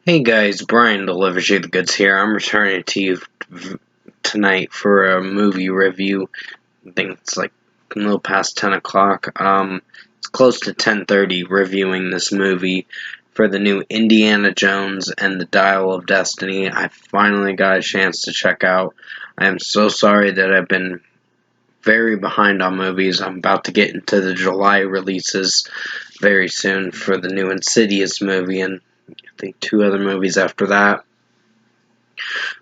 Hey guys, Brian delivers you the goods here. I'm returning to you tonight for a movie review. I think it's like a little past 10 o'clock. It's close to 10:30 reviewing this movie for the new Indiana Jones and the Dial of Destiny. I finally got a chance to check out. I am so sorry that I've been very behind on movies. I'm about to get into the July releases very soon for the new Insidious movie and I think two other movies after that.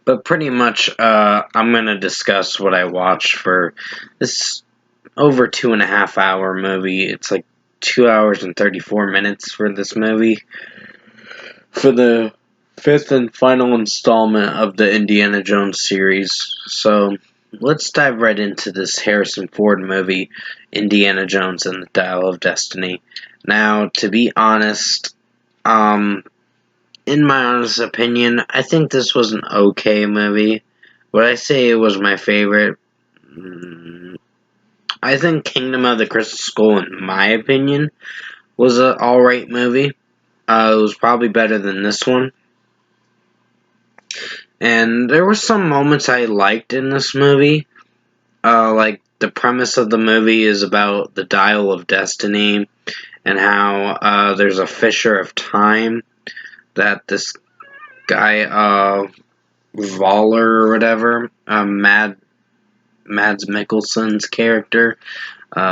But pretty much, I'm going to discuss what I watched for this over 2.5 hour movie. It's like 2 hours and 34 minutes for this movie. For the fifth and final installment of the Indiana Jones series. So, let's dive right into this Harrison Ford movie, Indiana Jones and the Dial of Destiny. Now, to be honest, in my honest opinion, I think this was an okay movie. Would I say it was my favorite? I think Kingdom of the Crystal Skull, in my opinion, was an alright movie. It was probably better than this one. And there were some moments I liked in this movie. Like, the premise of the movie is about the Dial of Destiny and how there's a Fisher of Time that this guy, Voller or whatever, Mads Mikkelsen's character,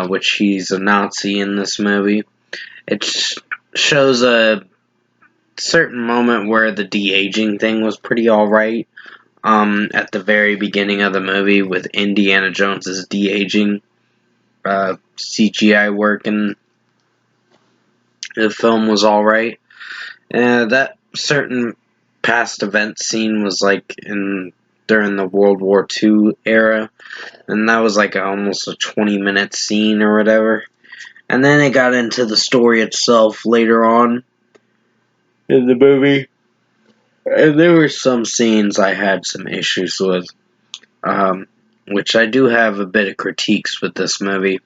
which he's a Nazi in this movie. It shows a certain moment where the de-aging thing was pretty alright. At the very beginning of the movie with Indiana Jones's de-aging CGI work in the film was alright. That certain past event scene was like during the World War II era, and that was like almost a 20-minute scene or whatever. And then it got into the story itself later on in the movie, and there were some scenes I had some issues with, which I do have a bit of critiques with this movie.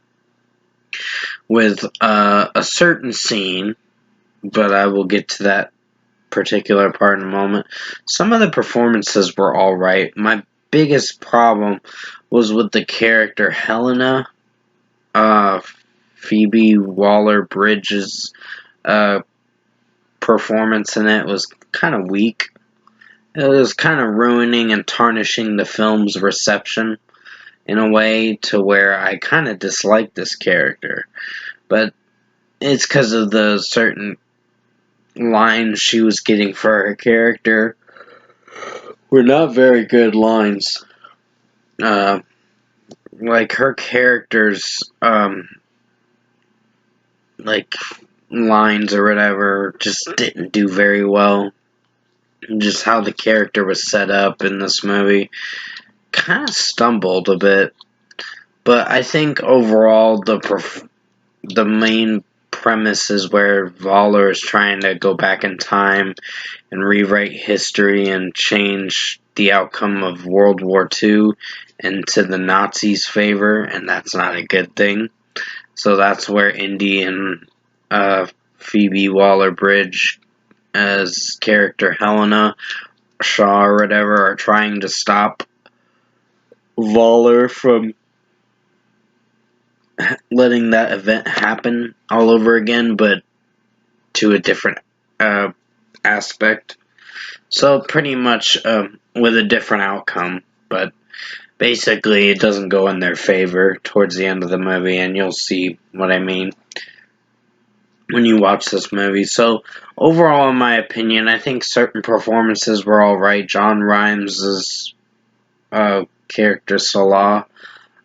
With a certain scene, but I will get to that particular part in a moment. Some of the performances were alright. My biggest problem was with the character Helena. Phoebe Waller-Bridge's performance in it was kind of weak. It was kind of ruining and tarnishing the film's reception in a way to where I kind of disliked this character. But it's because of the certain lines she was getting for her character were not very good lines. Like her character's like lines or whatever just didn't do very well. Just how the character was set up in this movie kind of stumbled a bit. But I think overall the main premise is where Voller is trying to go back in time and rewrite history and change the outcome of World War II into the Nazis' favor, and that's not a good thing. So that's where Indy and Phoebe Waller-Bridge as character Helena Shaw or whatever are trying to stop Voller from letting that event happen all over again, but to a different aspect. So pretty much with a different outcome, but basically it doesn't go in their favor towards the end of the movie, and you'll see what I mean when you watch this movie. So overall, in my opinion, I think certain performances were alright. John Rhimes' character Salah,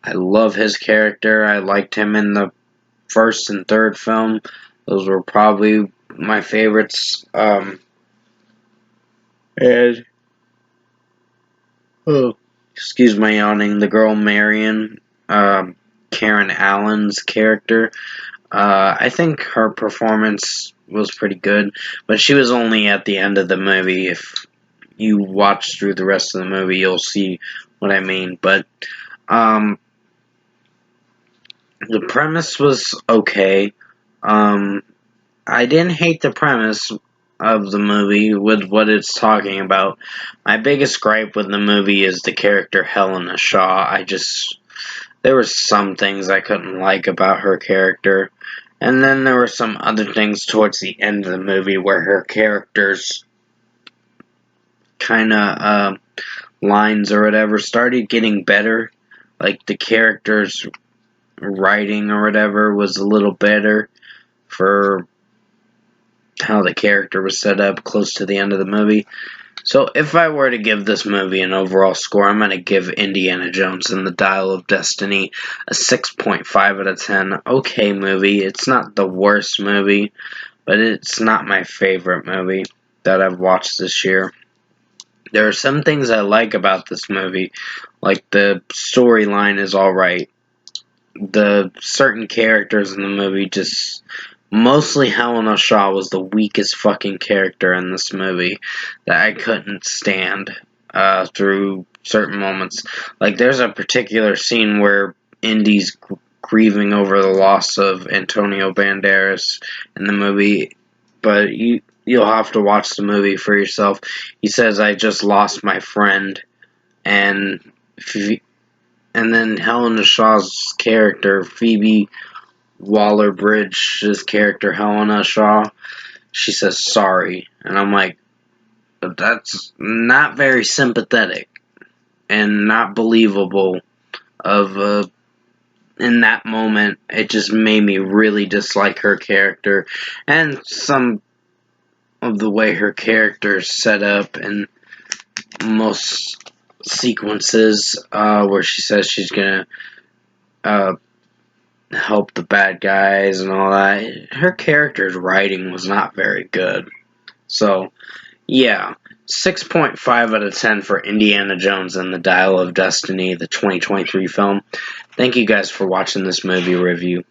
I love his character. I liked him in the first and third film. Those were probably my favorites. And excuse my yawning. The girl Marion, Karen Allen's character. I think her performance was pretty good, but she was only at the end of the movie. If you watch through the rest of the movie, you'll see what I mean. But the premise was okay. I didn't hate the premise. of the movie with what it's talking about. My biggest gripe with the movie is the character Helena Shaw. There were some things I couldn't like about her character. And then there were some other things towards the end of the movie where her character's kind of lines or whatever started getting better. Like the character's writing or whatever was a little better for how the character was set up close to the end of the movie. So if I were to give this movie an overall score, I'm going to give Indiana Jones and the Dial of Destiny a 6.5 out of 10. Okay movie. It's not the worst movie, but it's not my favorite movie that I've watched this year. There are some things I like about this movie, like the storyline is alright. The certain characters in the movie just... Mostly Helena Shaw was the weakest fucking character in this movie that I couldn't stand through certain moments. Like, there's a particular scene where Indy's grieving over the loss of Antonio Banderas in the movie, but you'll have to watch the movie for yourself. He says, "I just lost my friend," and then Helena Shaw's character, Phoebe Waller-Bridge's character, Helena Shaw, she says sorry, and I'm like, that's not very sympathetic and not believable. In that moment, it just made me really dislike her character, and some of the way her character is set up in most sequences, where she says she's gonna help the bad guys and all that. Her character's writing was not very good. So, yeah, 6.5 out of 10 for Indiana Jones and the Dial of Destiny, the 2023 film. Thank you guys for watching this movie review.